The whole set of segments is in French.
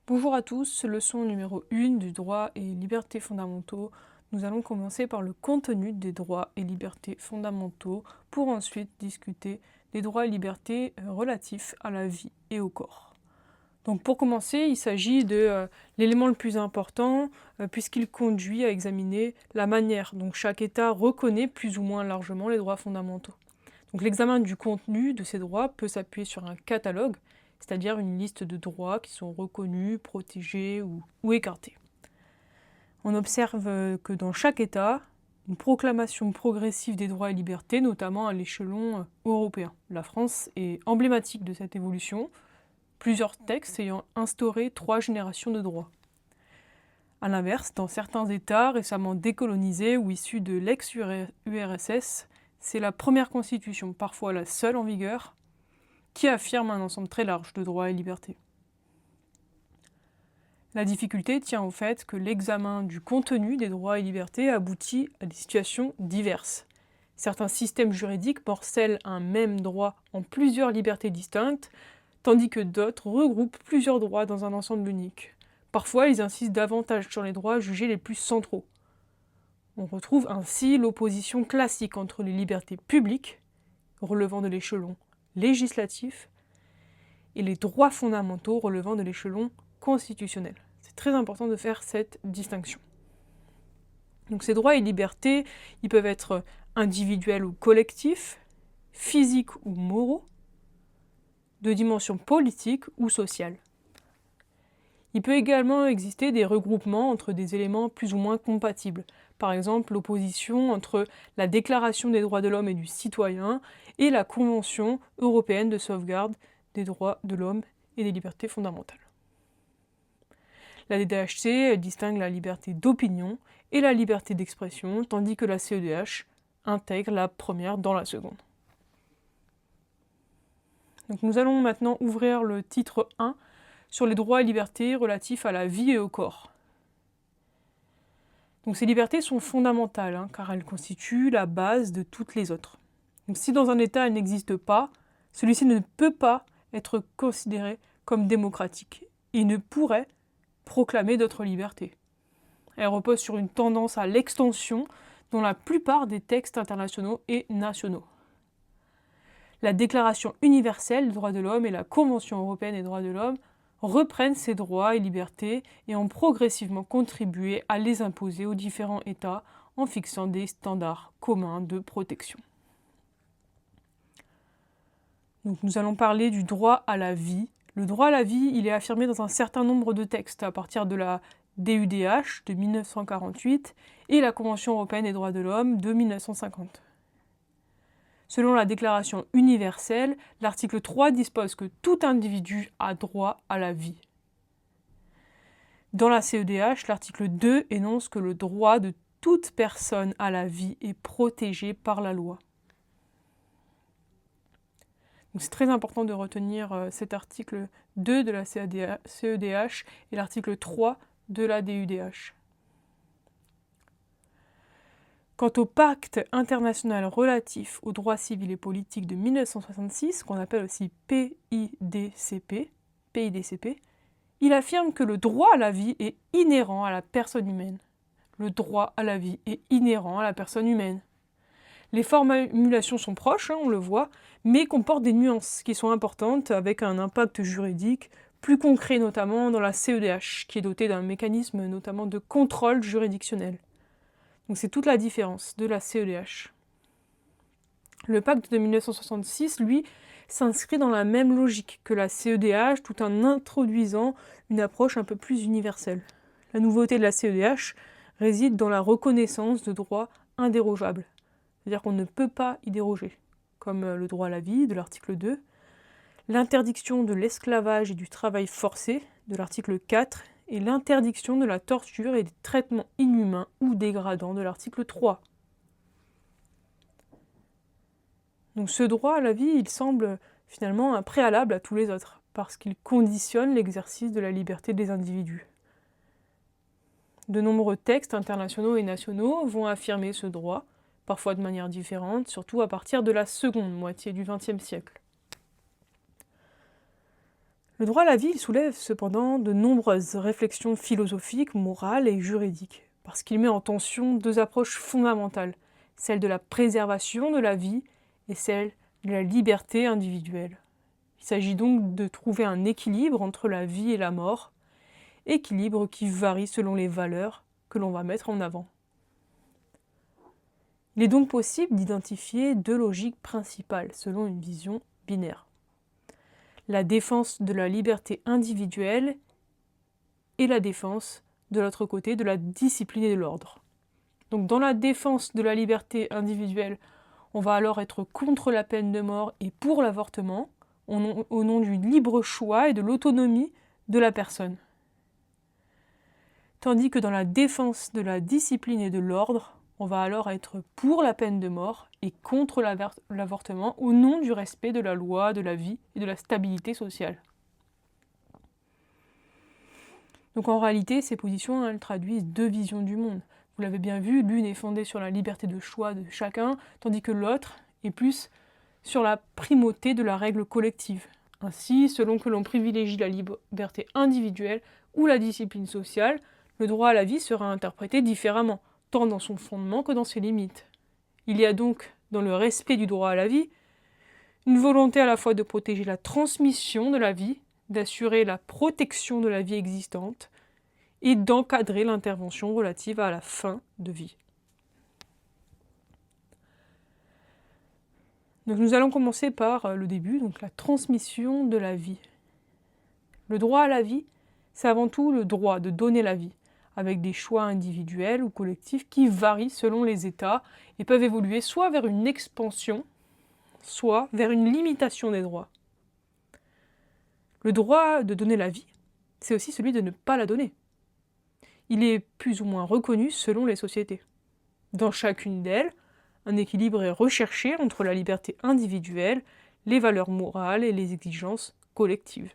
Bonjour à tous, leçon numéro 1 du droit et libertés fondamentaux. Nous allons commencer par le contenu des droits et libertés fondamentaux pour ensuite discuter des droits et libertés relatifs à la vie et au corps. Donc pour commencer, il s'agit de l'élément le plus important puisqu'il conduit à examiner la manière dont chaque État reconnaît plus ou moins largement les droits fondamentaux. Donc l'examen du contenu de ces droits peut s'appuyer sur un catalogue, c'est-à-dire une liste de droits qui sont reconnus, protégés ou écartés. On observe que dans chaque État, une proclamation progressive des droits et libertés, notamment à l'échelon européen. La France est emblématique de cette évolution, plusieurs textes ayant instauré 3 générations de droits. A l'inverse, dans certains États récemment décolonisés ou issus de l'ex-URSS, c'est la première constitution, parfois la seule en vigueur, qui affirme un ensemble très large de droits et libertés. La difficulté tient au fait que l'examen du contenu des droits et libertés aboutit à des situations diverses. Certains systèmes juridiques morcellent un même droit en plusieurs libertés distinctes, tandis que d'autres regroupent plusieurs droits dans un ensemble unique. Parfois, ils insistent davantage sur les droits jugés les plus centraux. On retrouve ainsi l'opposition classique entre les libertés publiques, relevant de l'échelon législatif, et les droits fondamentaux relevant de l'échelon constitutionnel. C'est très important de faire cette distinction. Donc ces droits et libertés, ils peuvent être individuels ou collectifs, physiques ou moraux, de dimension politique ou sociale. Il peut également exister des regroupements entre des éléments plus ou moins compatibles. Par exemple, l'opposition entre la Déclaration des droits de l'homme et du citoyen et la Convention européenne de sauvegarde des droits de l'homme et des libertés fondamentales. La DDHC distingue la liberté d'opinion et la liberté d'expression, tandis que la CEDH intègre la première dans la seconde. Donc nous allons maintenant ouvrir le titre 1 sur les droits et libertés relatifs à la vie et au corps. Donc ces libertés sont fondamentales, car elles constituent la base de toutes les autres. Donc si dans un État elles n'existent pas, celui-ci ne peut pas être considéré comme démocratique et ne pourrait proclamer d'autres libertés. Elles reposent sur une tendance à l'extension dans la plupart des textes internationaux et nationaux. La Déclaration universelle des droits de l'homme et la Convention européenne des droits de l'homme reprennent ces droits et libertés et ont progressivement contribué à les imposer aux différents États en fixant des standards communs de protection. Donc nous allons parler du droit à la vie. Le droit à la vie, il est affirmé dans un certain nombre de textes, à partir de la DUDH de 1948 et la Convention européenne des droits de l'homme de 1950. Selon la Déclaration universelle, l'article 3 dispose que tout individu a droit à la vie. Dans la CEDH, l'article 2 énonce que le droit de toute personne à la vie est protégé par la loi. Donc c'est très important de retenir cet article 2 de la CEDH et l'article 3 de la DUDH. Quant au pacte international relatif aux droits civils et politiques de 1966, qu'on appelle aussi PIDCP, il affirme que le droit à la vie est inhérent à la personne humaine. Le droit à la vie est inhérent à la personne humaine. Les formulations sont proches, on le voit, mais comportent des nuances qui sont importantes avec un impact juridique plus concret, notamment dans la CEDH, qui est dotée d'un mécanisme notamment de contrôle juridictionnel. Donc c'est toute la différence de la CEDH. Le pacte de 1966, lui, s'inscrit dans la même logique que la CEDH, tout en introduisant une approche un peu plus universelle. La nouveauté de la CEDH réside dans la reconnaissance de droits indérogeables. C'est-à-dire qu'on ne peut pas y déroger, comme le droit à la vie de l'article 2, l'interdiction de l'esclavage et du travail forcé de l'article 4, et l'interdiction de la torture et des traitements inhumains ou dégradants de l'article 3. Donc ce droit à la vie, il semble finalement un préalable à tous les autres, parce qu'il conditionne l'exercice de la liberté des individus. De nombreux textes internationaux et nationaux vont affirmer ce droit, parfois de manière différente, surtout à partir de la seconde moitié du XXe siècle. Le droit à la vie il soulève cependant de nombreuses réflexions philosophiques, morales et juridiques, parce qu'il met en tension deux approches fondamentales, celle de la préservation de la vie et celle de la liberté individuelle. Il s'agit donc de trouver un équilibre entre la vie et la mort, équilibre qui varie selon les valeurs que l'on va mettre en avant. Il est donc possible d'identifier deux logiques principales selon une vision binaire. La défense de la liberté individuelle et la défense, de l'autre côté, de la discipline et de l'ordre. Donc dans la défense de la liberté individuelle, on va alors être contre la peine de mort et pour l'avortement, au nom du libre choix et de l'autonomie de la personne. Tandis que dans la défense de la discipline et de l'ordre, on va alors être pour la peine de mort et contre l'avortement au nom du respect de la loi, de la vie et de la stabilité sociale. Donc en réalité, ces positions elles traduisent deux visions du monde. Vous l'avez bien vu, l'une est fondée sur la liberté de choix de chacun, tandis que l'autre est plus sur la primauté de la règle collective. Ainsi, selon que l'on privilégie la liberté individuelle ou la discipline sociale, le droit à la vie sera interprété différemment, tant dans son fondement que dans ses limites. Il y a donc, dans le respect du droit à la vie, une volonté à la fois de protéger la transmission de la vie, d'assurer la protection de la vie existante et d'encadrer l'intervention relative à la fin de vie. Donc nous allons commencer par le début, donc la transmission de la vie. Le droit à la vie, c'est avant tout le droit de donner la vie, avec des choix individuels ou collectifs qui varient selon les États et peuvent évoluer soit vers une expansion, soit vers une limitation des droits. Le droit de donner la vie, c'est aussi celui de ne pas la donner. Il est plus ou moins reconnu selon les sociétés. Dans chacune d'elles, un équilibre est recherché entre la liberté individuelle, les valeurs morales et les exigences collectives.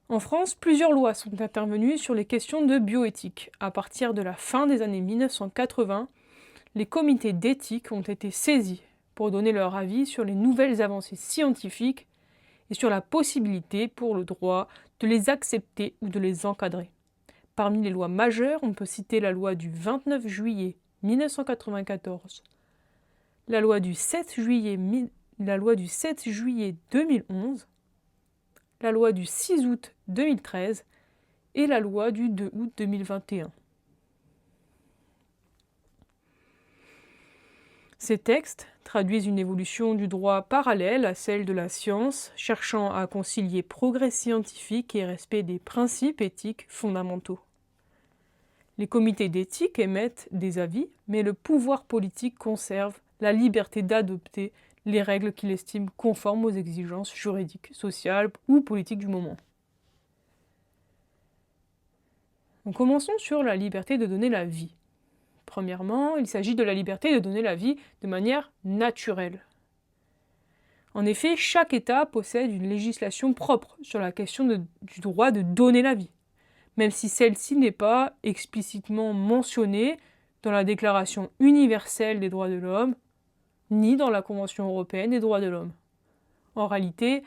En France, plusieurs lois sont intervenues sur les questions de bioéthique. À partir de la fin des années 1980, les comités d'éthique ont été saisis pour donner leur avis sur les nouvelles avancées scientifiques et sur la possibilité pour le droit de les accepter ou de les encadrer. Parmi les lois majeures, on peut citer la loi du 29 juillet 1994, la loi du 7 juillet 2011, la loi du 6 août 2013 et la loi du 2 août 2021. Ces textes traduisent une évolution du droit parallèle à celle de la science, cherchant à concilier progrès scientifique et respect des principes éthiques fondamentaux. Les comités d'éthique émettent des avis, mais le pouvoir politique conserve la liberté d'adopter les règles qu'il estime conformes aux exigences juridiques, sociales ou politiques du moment. Donc commençons sur la liberté de donner la vie. Premièrement, il s'agit de la liberté de donner la vie de manière naturelle. En effet, chaque État possède une législation propre sur la question du droit de donner la vie, même si celle-ci n'est pas explicitement mentionnée dans la Déclaration universelle des droits de l'homme, ni dans la Convention européenne des droits de l'homme. En réalité,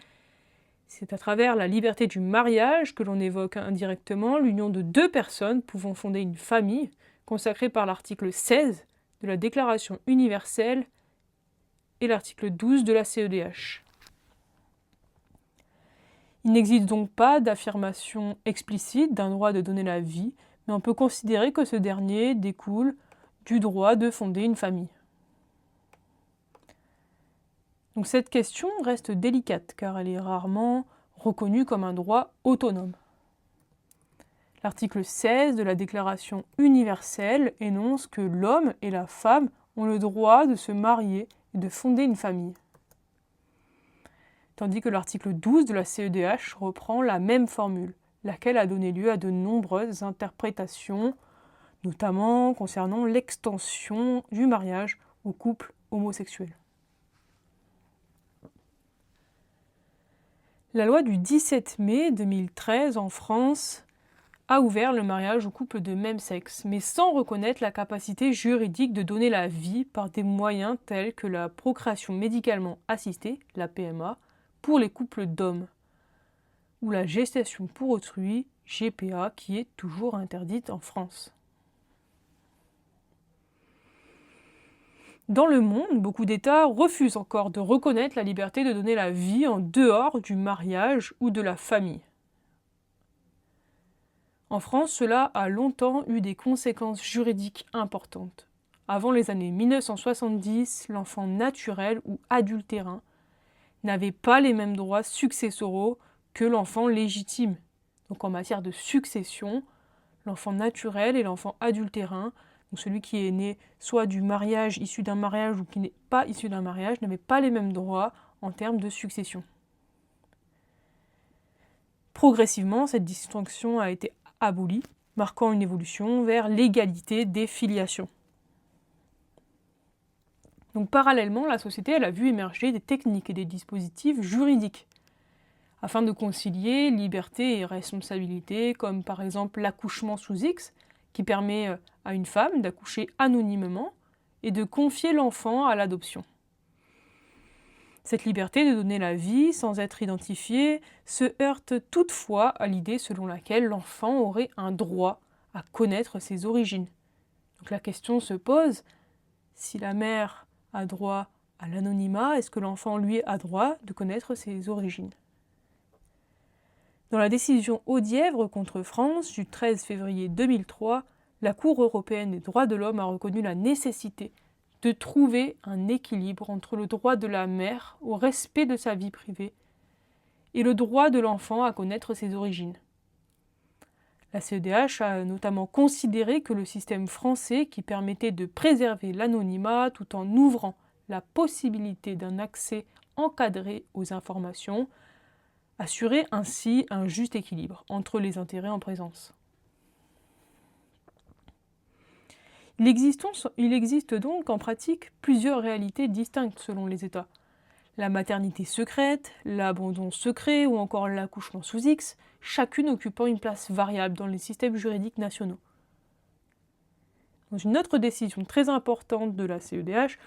c'est à travers la liberté du mariage que l'on évoque indirectement l'union de deux personnes pouvant fonder une famille, consacrée par l'article 16 de la Déclaration universelle et l'article 12 de la CEDH. Il n'existe donc pas d'affirmation explicite d'un droit de donner la vie, mais on peut considérer que ce dernier découle du droit de fonder une famille. Donc cette question reste délicate car elle est rarement reconnue comme un droit autonome. L'article 16 de la Déclaration universelle énonce que l'homme et la femme ont le droit de se marier et de fonder une famille. Tandis que l'article 12 de la CEDH reprend la même formule, laquelle a donné lieu à de nombreuses interprétations, notamment concernant l'extension du mariage aux couples homosexuels. La loi du 17 mai 2013 en France a ouvert le mariage aux couples de même sexe, mais sans reconnaître la capacité juridique de donner la vie par des moyens tels que la procréation médicalement assistée, la PMA, pour les couples d'hommes, ou la gestation pour autrui, GPA, qui est toujours interdite en France. Dans le monde, beaucoup d'États refusent encore de reconnaître la liberté de donner la vie en dehors du mariage ou de la famille. En France, cela a longtemps eu des conséquences juridiques importantes. Avant les années 1970, l'enfant naturel ou adultérin n'avait pas les mêmes droits successoraux que l'enfant légitime. Donc en matière de succession, l'enfant naturel et l'enfant adultérin, donc celui qui est né soit du mariage, issu d'un mariage ou qui n'est pas issu d'un mariage, n'avait pas les mêmes droits en termes de succession. Progressivement, cette distinction a été abolie, marquant une évolution vers l'égalité des filiations. Donc parallèlement, la société a vu émerger des techniques et des dispositifs juridiques afin de concilier liberté et responsabilité, comme par exemple l'accouchement sous X, qui permet à une femme d'accoucher anonymement et de confier l'enfant à l'adoption. Cette liberté de donner la vie sans être identifié se heurte toutefois à l'idée selon laquelle l'enfant aurait un droit à connaître ses origines. Donc la question se pose, si la mère a droit à l'anonymat, est-ce que l'enfant, lui, a droit de connaître ses origines ? Dans la décision Audièvre contre France du 13 février 2003, la Cour européenne des droits de l'homme a reconnu la nécessité de trouver un équilibre entre le droit de la mère au respect de sa vie privée et le droit de l'enfant à connaître ses origines. La CEDH a notamment considéré que le système français, qui permettait de préserver l'anonymat tout en ouvrant la possibilité d'un accès encadré aux informations, assurait ainsi un juste équilibre entre les intérêts en présence. Il existe donc en pratique plusieurs réalités distinctes selon les États. La maternité secrète, l'abandon secret ou encore l'accouchement sous X, chacune occupant une place variable dans les systèmes juridiques nationaux. Dans une autre décision très importante de la CEDH,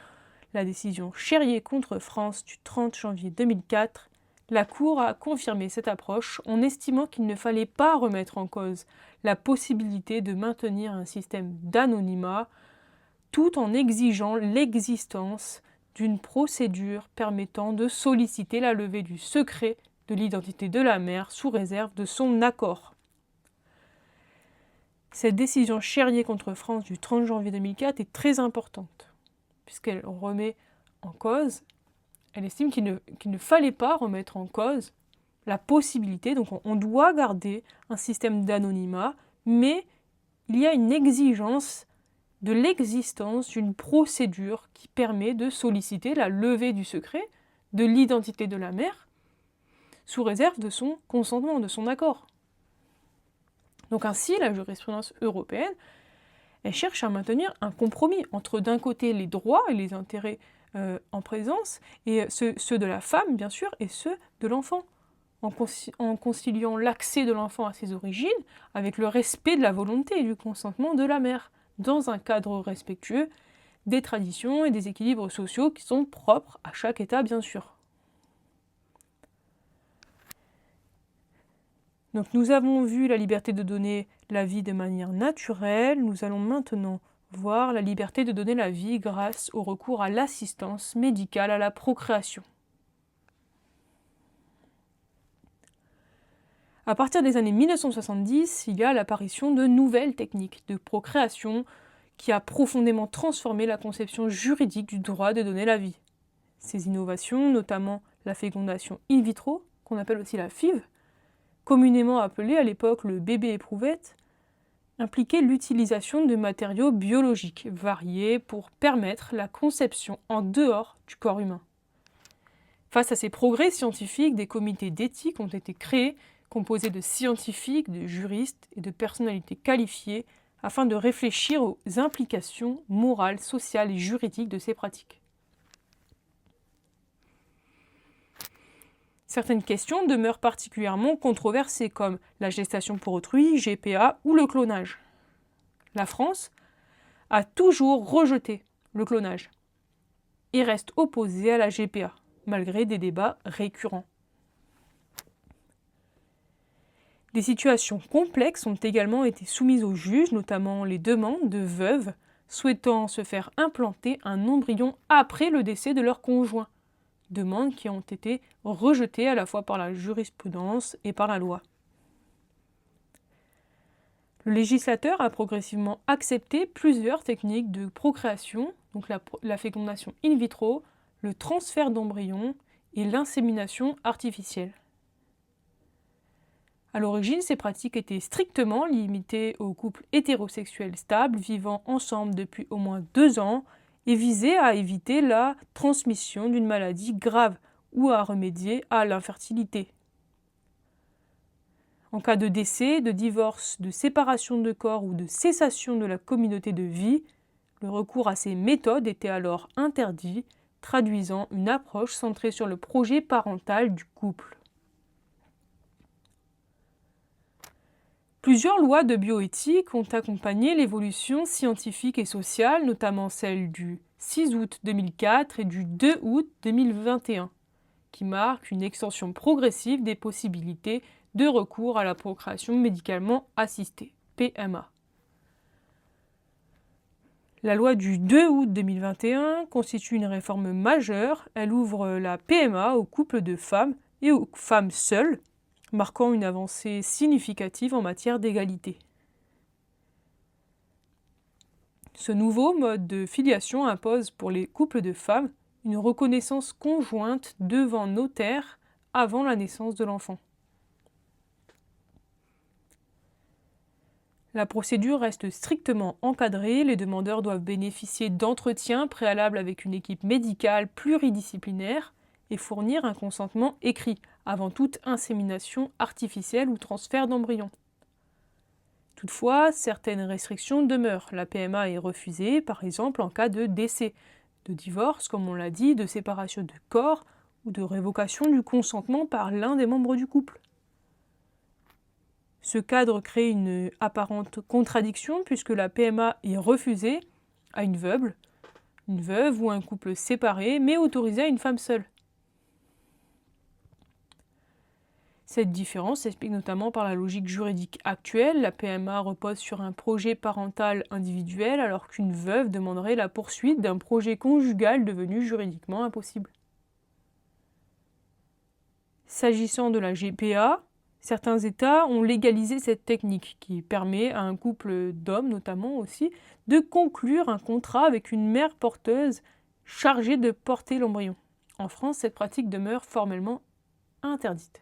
la décision Cherrier contre France du 30 janvier 2004, la Cour a confirmé cette approche en estimant qu'il ne fallait pas remettre en cause la possibilité de maintenir un système d'anonymat tout en exigeant l'existence d'une procédure permettant de solliciter la levée du secret de l'identité de la mère sous réserve de son accord. Cette décision Cherrier contre France du 30 janvier 2004 est très importante, puisqu'elle remet en cause, elle estime qu'il ne fallait pas remettre en cause la possibilité, donc on doit garder un système d'anonymat, mais il y a une exigence de l'existence d'une procédure qui permet de solliciter la levée du secret de l'identité de la mère sous réserve de son consentement, de son accord. Donc ainsi, la jurisprudence européenne, elle cherche à maintenir un compromis entre d'un côté les droits et les intérêts en présence, et ceux de la femme, bien sûr, et ceux de l'enfant, en conciliant l'accès de l'enfant à ses origines avec le respect de la volonté et du consentement de la mère, dans un cadre respectueux des traditions et des équilibres sociaux qui sont propres à chaque État, bien sûr. Donc nous avons vu la liberté de donner la vie de manière naturelle, nous allons maintenant voir la liberté de donner la vie grâce au recours à l'assistance médicale à la procréation. À partir des années 1970, il y a l'apparition de nouvelles techniques de procréation qui a profondément transformé la conception juridique du droit de donner la vie. Ces innovations, notamment la fécondation in vitro, qu'on appelle aussi la FIV, communément appelée à l'époque le bébé éprouvette, impliquait l'utilisation de matériaux biologiques variés pour permettre la conception en dehors du corps humain. Face à ces progrès scientifiques, des comités d'éthique ont été créés, composés de scientifiques, de juristes et de personnalités qualifiées, afin de réfléchir aux implications morales, sociales et juridiques de ces pratiques. Certaines questions demeurent particulièrement controversées, comme la gestation pour autrui, GPA ou le clonage. La France a toujours rejeté le clonage et reste opposée à la GPA, malgré des débats récurrents. Des situations complexes ont également été soumises aux juges, notamment les demandes de veuves souhaitant se faire implanter un embryon après le décès de leur conjoint, demandes qui ont été rejetées à la fois par la jurisprudence et par la loi. Le législateur a progressivement accepté plusieurs techniques de procréation, donc la fécondation in vitro, le transfert d'embryons et l'insémination artificielle. À l'origine, ces pratiques étaient strictement limitées aux couples hétérosexuels stables vivant ensemble depuis au moins 2 ans et visaient à éviter la transmission d'une maladie grave ou à remédier à l'infertilité. En cas de décès, de divorce, de séparation de corps ou de cessation de la communauté de vie, le recours à ces méthodes était alors interdit, traduisant une approche centrée sur le projet parental du couple. Plusieurs lois de bioéthique ont accompagné l'évolution scientifique et sociale, notamment celle du 6 août 2004 et du 2 août 2021, qui marquent une extension progressive des possibilités de recours à la procréation médicalement assistée, PMA. La loi du 2 août 2021 constitue une réforme majeure. Elle ouvre la PMA aux couples de femmes et aux femmes seules, marquant une avancée significative en matière d'égalité. Ce nouveau mode de filiation impose pour les couples de femmes une reconnaissance conjointe devant notaire avant la naissance de l'enfant. La procédure reste strictement encadrée, les demandeurs doivent bénéficier d'entretiens préalables avec une équipe médicale pluridisciplinaire et fournir un consentement écrit avant toute insémination artificielle ou transfert d'embryon. Toutefois, certaines restrictions demeurent. La PMA est refusée, par exemple en cas de décès, de divorce, comme on l'a dit, de séparation de corps ou de révocation du consentement par l'un des membres du couple. Ce cadre crée une apparente contradiction puisque la PMA est refusée à une veuve ou un couple séparé, mais autorisée à une femme seule. Cette différence s'explique notamment par la logique juridique actuelle. La PMA repose sur un projet parental individuel alors qu'une veuve demanderait la poursuite d'un projet conjugal devenu juridiquement impossible. S'agissant de la GPA, certains États ont légalisé cette technique qui permet à un couple d'hommes notamment aussi de conclure un contrat avec une mère porteuse chargée de porter l'embryon. En France, cette pratique demeure formellement interdite.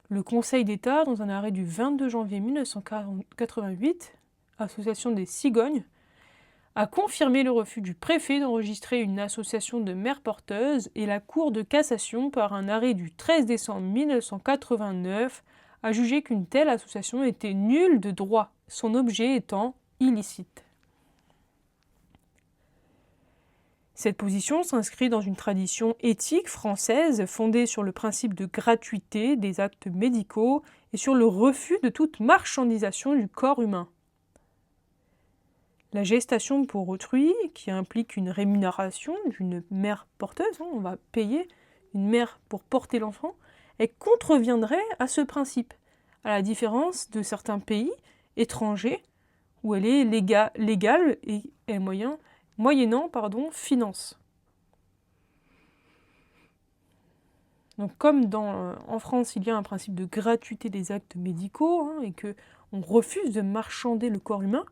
Le Conseil d'État, dans un arrêt du 22 janvier 1988, Association des cigognes, a confirmé le refus du préfet d'enregistrer une association de mères porteuses et la Cour de cassation, par un arrêt du 13 décembre 1989, a jugé qu'une telle association était nulle de droit, son objet étant illicite. Cette position s'inscrit dans une tradition éthique française fondée sur le principe de gratuité des actes médicaux et sur le refus de toute marchandisation du corps humain. La gestation pour autrui, qui implique une rémunération d'une mère porteuse, on va payer une mère pour porter l'enfant, elle contreviendrait à ce principe, à la différence de certains pays étrangers où elle est légale et moyennant finance. Donc comme en France, il y a un principe de gratuité des actes médicaux et qu'on refuse de marchander le corps humain,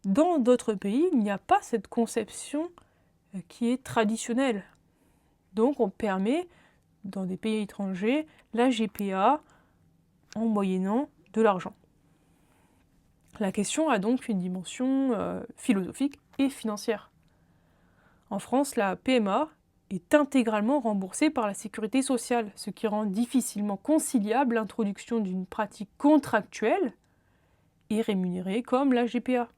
dans d'autres pays, il n'y a pas cette conception qui est traditionnelle. Donc on permet, dans des pays étrangers, la GPA en moyennant de l'argent. La question a donc une dimension philosophique et financière. En France, la PMA est intégralement remboursée par la sécurité sociale, ce qui rend difficilement conciliable l'introduction d'une pratique contractuelle et rémunérée comme la GPA.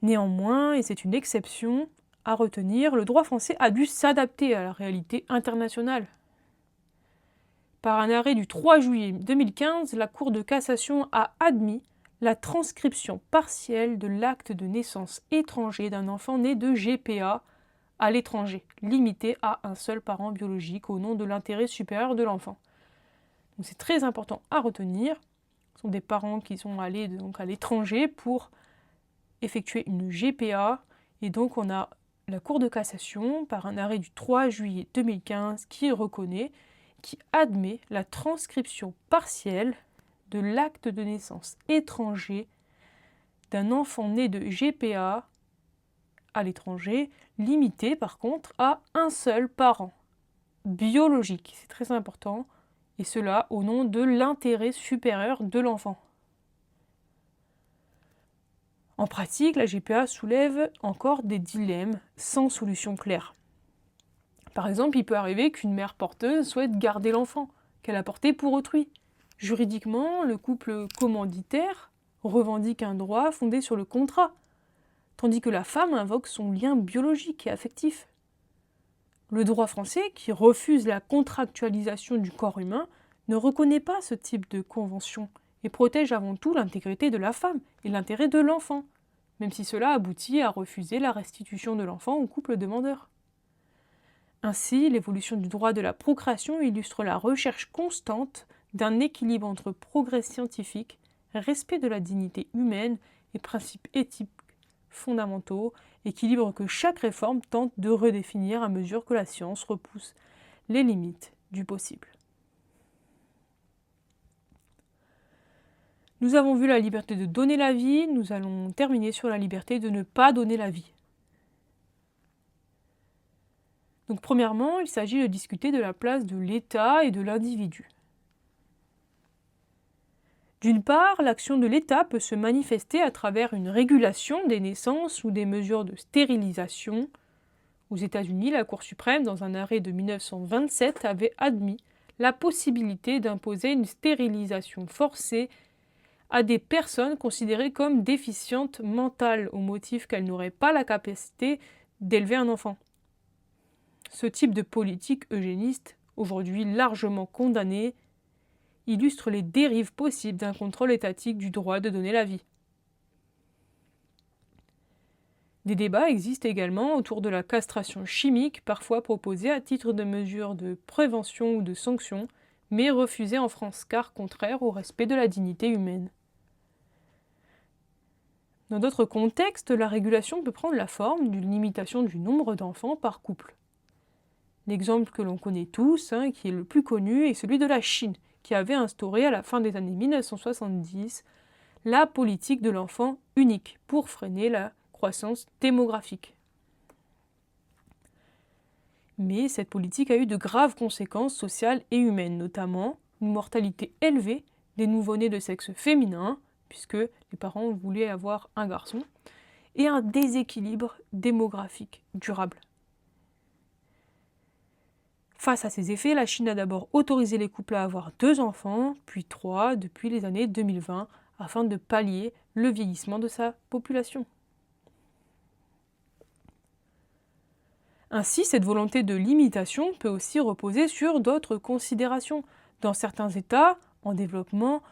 Néanmoins, et c'est une exception, à retenir, le droit français a dû s'adapter à la réalité internationale. Par un arrêt du 3 juillet 2015, la Cour de cassation a admis la transcription partielle de l'acte de naissance étranger d'un enfant né de GPA à l'étranger, limité à un seul parent biologique au nom de l'intérêt supérieur de l'enfant. Donc c'est très important à retenir. Ce sont des parents qui sont allés donc à l'étranger pour effectuer une GPA. Et donc on a la Cour de cassation, par un arrêt du 3 juillet 2015, qui reconnaît, qui admet la transcription partielle de l'acte de naissance étranger d'un enfant né de GPA à l'étranger, limité par contre à un seul parent biologique. C'est très important. Et cela au nom de l'intérêt supérieur de l'enfant. En pratique, la GPA soulève encore des dilemmes sans solution claire. Par exemple, il peut arriver qu'une mère porteuse souhaite garder l'enfant qu'elle a porté pour autrui. Juridiquement, le couple commanditaire revendique un droit fondé sur le contrat, tandis que la femme invoque son lien biologique et affectif. Le droit français, qui refuse la contractualisation du corps humain, ne reconnaît pas ce type de convention et protège avant tout l'intégrité de la femme et l'intérêt de l'enfant, même si cela aboutit à refuser la restitution de l'enfant au couple demandeur. Ainsi, l'évolution du droit de la procréation illustre la recherche constante d'un équilibre entre progrès scientifique, respect de la dignité humaine et principes éthiques fondamentaux, équilibre que chaque réforme tente de redéfinir à mesure que la science repousse les limites du possible. Nous avons vu la liberté de donner la vie, nous allons terminer sur la liberté de ne pas donner la vie. Donc premièrement, il s'agit de discuter de la place de l'État et de l'individu. D'une part, l'action de l'État peut se manifester à travers une régulation des naissances ou des mesures de stérilisation. Aux États-Unis, la Cour suprême, dans un arrêt de 1927, avait admis la possibilité d'imposer une stérilisation forcée à des personnes considérées comme déficientes mentales au motif qu'elles n'auraient pas la capacité d'élever un enfant. Ce type de politique eugéniste, aujourd'hui largement condamnée, illustre les dérives possibles d'un contrôle étatique du droit de donner la vie. Des débats existent également autour de la castration chimique, parfois proposée à titre de mesure de prévention ou de sanction, mais refusée en France car contraire au respect de la dignité humaine. Dans d'autres contextes, la régulation peut prendre la forme d'une limitation du nombre d'enfants par couple. L'exemple que l'on connaît tous, qui est le plus connu, est celui de la Chine, qui avait instauré à la fin des années 1970 la politique de l'enfant unique pour freiner la croissance démographique. Mais cette politique a eu de graves conséquences sociales et humaines, notamment une mortalité élevée des nouveau-nés de sexe féminin, puisque les parents voulaient avoir un garçon, et un déséquilibre démographique durable. Face à ces effets, la Chine a d'abord autorisé les couples à avoir 2 enfants, puis 3 depuis les années 2020, afin de pallier le vieillissement de sa population. Ainsi, cette volonté de limitation peut aussi reposer sur d'autres considérations. Dans certains États en développement,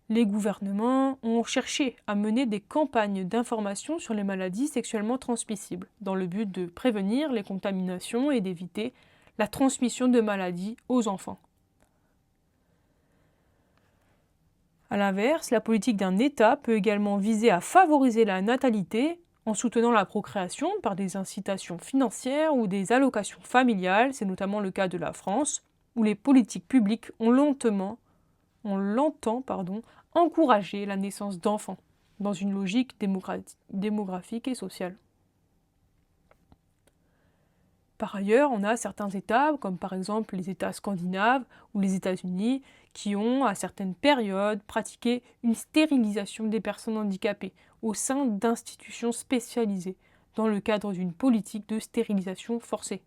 les gouvernements ont cherché à mener des campagnes d'information sur les maladies sexuellement transmissibles, dans le but de prévenir les contaminations et d'éviter la transmission de maladies aux enfants. A l'inverse, la politique d'un État peut également viser à favoriser la natalité en soutenant la procréation par des incitations financières ou des allocations familiales, c'est notamment le cas de la France, où les politiques publiques ont longtemps encouragé la naissance d'enfants, dans une logique démographique et sociale. Par ailleurs, on a certains États, comme par exemple les États scandinaves ou les États-Unis, qui ont, à certaines périodes, pratiqué une stérilisation des personnes handicapées au sein d'institutions spécialisées, dans le cadre d'une politique de stérilisation forcée.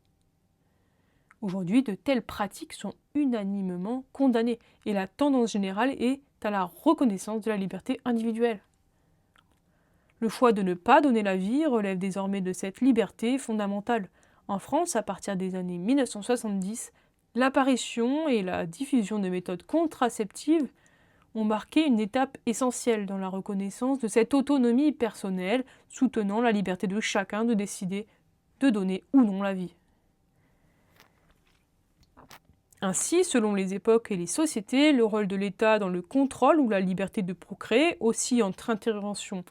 Aujourd'hui, de telles pratiques sont unanimement condamnées, et la tendance générale est à la reconnaissance de la liberté individuelle. Le choix de ne pas donner la vie relève désormais de cette liberté fondamentale. En France, à partir des années 1970, l'apparition et la diffusion de méthodes contraceptives ont marqué une étape essentielle dans la reconnaissance de cette autonomie personnelle, soutenant la liberté de chacun de décider de donner ou non la vie. Ainsi, selon les époques et les sociétés, le rôle de l'État dans le contrôle ou la liberté de procréer oscille entre intervention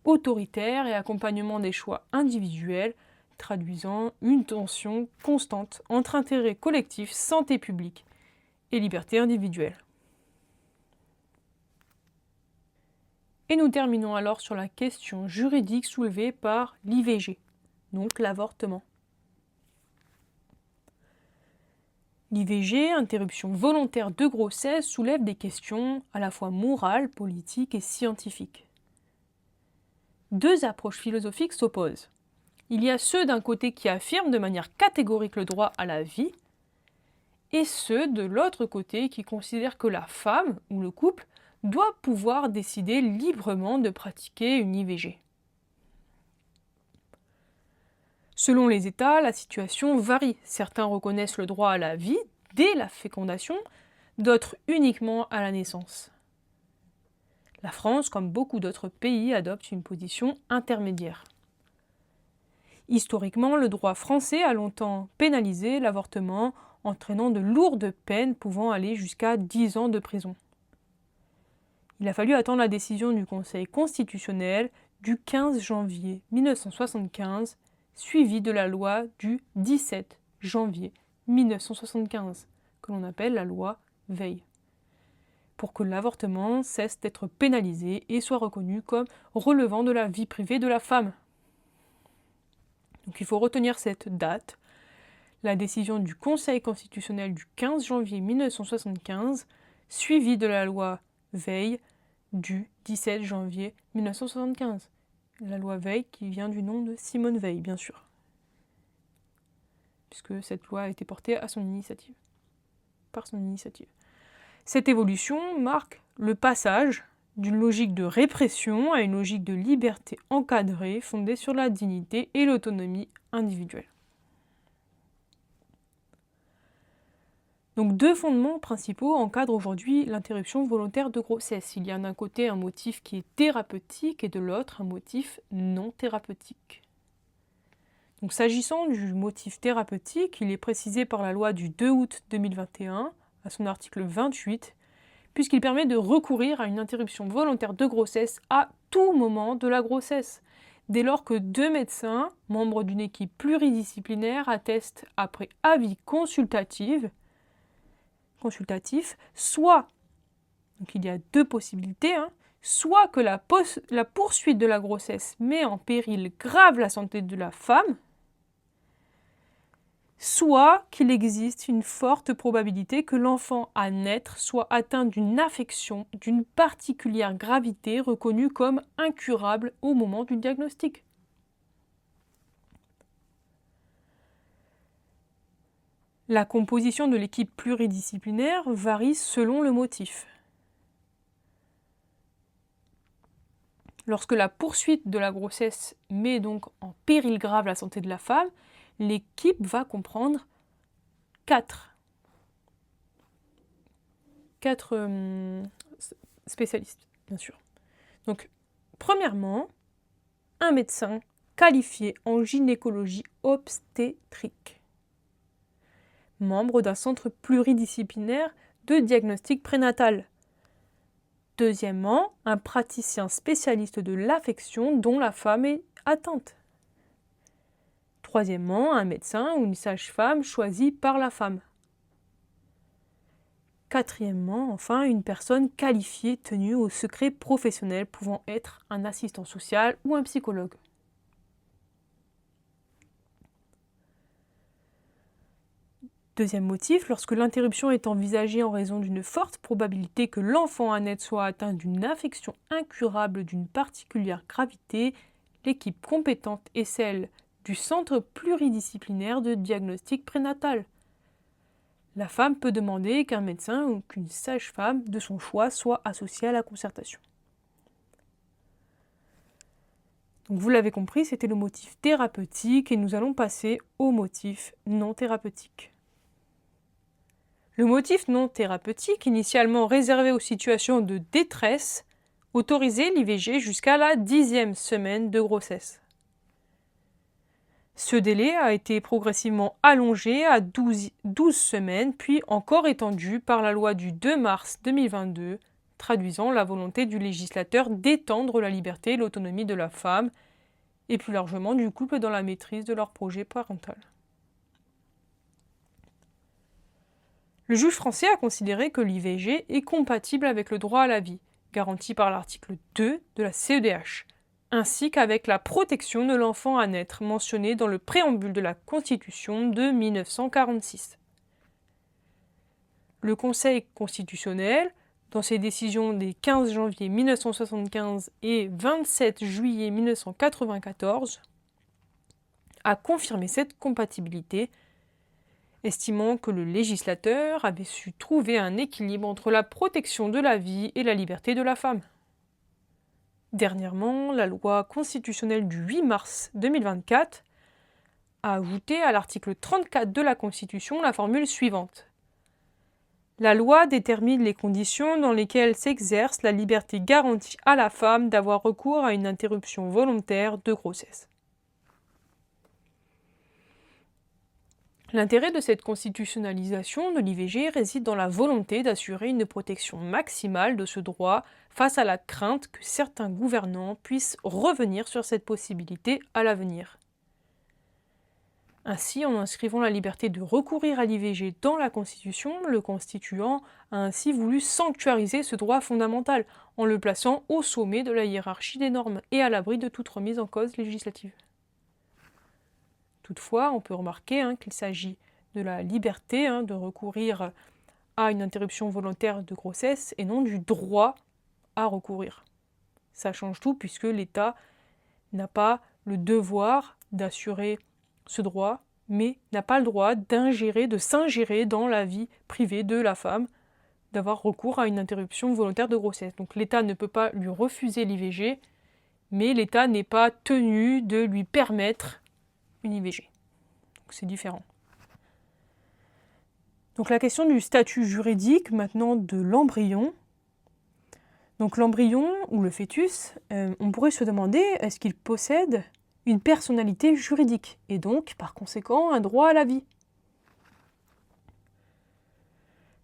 autoritaire et accompagnement des choix individuels, traduisant une tension constante entre intérêt collectif, santé publique et liberté individuelle. Et nous terminons alors sur la question juridique soulevée par l'IVG, donc l'avortement. L'IVG, interruption volontaire de grossesse, soulève des questions à la fois morales, politiques et scientifiques. Deux approches philosophiques s'opposent. Il y a ceux d'un côté qui affirment de manière catégorique le droit à la vie, et ceux de l'autre côté qui considèrent que la femme ou le couple doit pouvoir décider librement de pratiquer une IVG. Selon les États, la situation varie. Certains reconnaissent le droit à la vie dès la fécondation, d'autres uniquement à la naissance. La France, comme beaucoup d'autres pays, adopte une position intermédiaire. Historiquement, le droit français a longtemps pénalisé l'avortement, entraînant de lourdes peines pouvant aller jusqu'à 10 ans de prison. Il a fallu attendre la décision du Conseil constitutionnel du 15 janvier 1975, suivie de la loi du 17 janvier 1975, que l'on appelle la loi Veil, pour que l'avortement cesse d'être pénalisé et soit reconnu comme relevant de la vie privée de la femme. Donc il faut retenir cette date, la décision du Conseil constitutionnel du 15 janvier 1975, suivie de la loi Veil du 17 janvier 1975. La loi Veil qui vient du nom de Simone Veil, bien sûr, puisque cette loi a été portée par son initiative. Cette évolution marque le passage d'une logique de répression à une logique de liberté encadrée fondée sur la dignité et l'autonomie individuelle. Donc deux fondements principaux encadrent aujourd'hui l'interruption volontaire de grossesse. Il y a d'un côté un motif qui est thérapeutique et de l'autre un motif non thérapeutique. Donc s'agissant du motif thérapeutique, il est précisé par la loi du 2 août 2021 à son article 28, puisqu'il permet de recourir à une interruption volontaire de grossesse à tout moment de la grossesse, dès lors que deux médecins, membres d'une équipe pluridisciplinaire, attestent après avis consultatif, soit, donc il y a deux possibilités, soit que la poursuite de la grossesse met en péril grave la santé de la femme, soit qu'il existe une forte probabilité que l'enfant à naître soit atteint d'une affection d'une particulière gravité reconnue comme incurable au moment du diagnostic. La composition de l'équipe pluridisciplinaire varie selon le motif. Lorsque la poursuite de la grossesse met donc en péril grave la santé de la femme, l'équipe va comprendre quatre spécialistes, bien sûr. Donc, premièrement, un médecin qualifié en gynécologie obstétrique, membre d'un centre pluridisciplinaire de diagnostic prénatal. Deuxièmement, un praticien spécialiste de l'affection dont la femme est atteinte. Troisièmement, un médecin ou une sage-femme choisie par la femme. Quatrièmement, enfin, une personne qualifiée tenue au secret professionnel pouvant être un assistant social ou un psychologue. Deuxième motif, lorsque l'interruption est envisagée en raison d'une forte probabilité que l'enfant à naître soit atteint d'une affection incurable d'une particulière gravité, l'équipe compétente est celle du centre pluridisciplinaire de diagnostic prénatal. La femme peut demander qu'un médecin ou qu'une sage-femme de son choix soit associé à la concertation. Donc vous l'avez compris, c'était le motif thérapeutique et nous allons passer au motif non thérapeutique. Le motif non thérapeutique, initialement réservé aux situations de détresse, autorisait l'IVG jusqu'à la 10e semaine de grossesse. Ce délai a été progressivement allongé à 12 semaines, puis encore étendu par la loi du 2 mars 2022, traduisant la volonté du législateur d'étendre la liberté et l'autonomie de la femme, et plus largement du couple dans la maîtrise de leur projet parental. Le juge français a considéré que l'IVG est compatible avec le droit à la vie, garanti par l'article 2 de la CEDH, ainsi qu'avec la protection de l'enfant à naître mentionnée dans le préambule de la Constitution de 1946. Le Conseil constitutionnel, dans ses décisions des 15 janvier 1975 et 27 juillet 1994, a confirmé cette compatibilité, estimant que le législateur avait su trouver un équilibre entre la protection de la vie et la liberté de la femme. Dernièrement, la loi constitutionnelle du 8 mars 2024 a ajouté à l'article 34 de la Constitution la formule suivante. La loi détermine les conditions dans lesquelles s'exerce la liberté garantie à la femme d'avoir recours à une interruption volontaire de grossesse. L'intérêt de cette constitutionnalisation de l'IVG réside dans la volonté d'assurer une protection maximale de ce droit face à la crainte que certains gouvernants puissent revenir sur cette possibilité à l'avenir. Ainsi, en inscrivant la liberté de recourir à l'IVG dans la Constitution, le constituant a ainsi voulu sanctuariser ce droit fondamental en le plaçant au sommet de la hiérarchie des normes et à l'abri de toute remise en cause législative. Toutefois, on peut remarquer qu'il s'agit de la liberté de recourir à une interruption volontaire de grossesse et non du droit à recourir. Ça change tout puisque l'État n'a pas le devoir d'assurer ce droit, mais n'a pas le droit de s'ingérer dans la vie privée de la femme, d'avoir recours à une interruption volontaire de grossesse. Donc l'État ne peut pas lui refuser l'IVG, mais l'État n'est pas tenu de lui permettre une IVG. Donc c'est différent. Donc la question du statut juridique maintenant de l'embryon. Donc l'embryon ou le fœtus, on pourrait se demander est-ce qu'il possède une personnalité juridique et donc par conséquent un droit à la vie.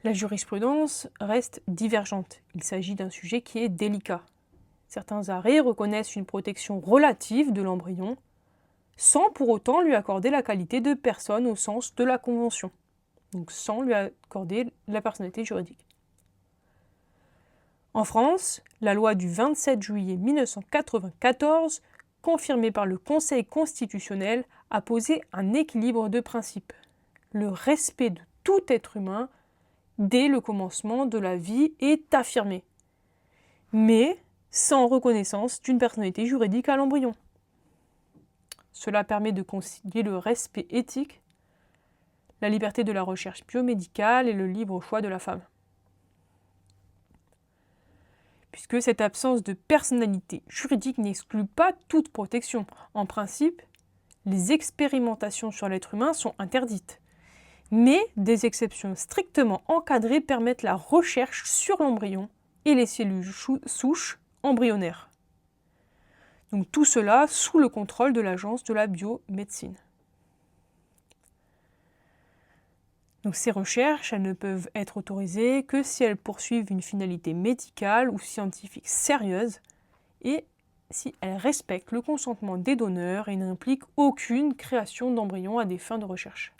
La jurisprudence reste divergente. Il s'agit d'un sujet qui est délicat. Certains arrêts reconnaissent une protection relative de l'embryon, sans pour autant lui accorder la qualité de personne au sens de la Convention, donc sans lui accorder la personnalité juridique. En France, la loi du 27 juillet 1994, confirmée par le Conseil constitutionnel, a posé un équilibre de principes. Le respect de tout être humain dès le commencement de la vie est affirmé, mais sans reconnaissance d'une personnalité juridique à l'embryon. Cela permet de concilier le respect éthique, la liberté de la recherche biomédicale et le libre choix de la femme. Puisque cette absence de personnalité juridique n'exclut pas toute protection. En principe, les expérimentations sur l'être humain sont interdites. Mais des exceptions strictement encadrées permettent la recherche sur l'embryon et les cellules souches embryonnaires. Donc tout cela sous le contrôle de l'Agence de la biomédecine. Donc ces recherches, elles ne peuvent être autorisées que si elles poursuivent une finalité médicale ou scientifique sérieuse et si elles respectent le consentement des donneurs et n'impliquent aucune création d'embryons à des fins de recherche.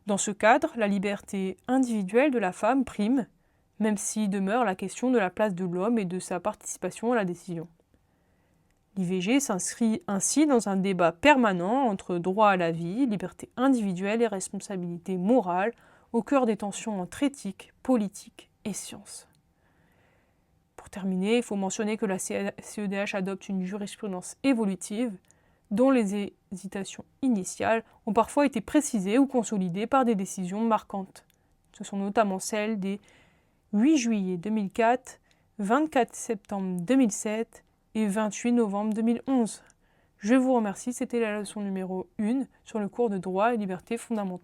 Dans ce cadre, la liberté individuelle de la femme prime, même s'il demeure la question de la place de l'homme et de sa participation à la décision. L'IVG s'inscrit ainsi dans un débat permanent entre droit à la vie, liberté individuelle et responsabilité morale, au cœur des tensions entre éthique, politique et science. Pour terminer, il faut mentionner que la CEDH adopte une jurisprudence évolutive dont les hésitations initiales ont parfois été précisées ou consolidées par des décisions marquantes. Ce sont notamment celles des 8 juillet 2004, 24 septembre 2007 et 28 novembre 2011, Je vous remercie, c'était la leçon numéro 1 sur le cours de droit et libertés fondamentaux.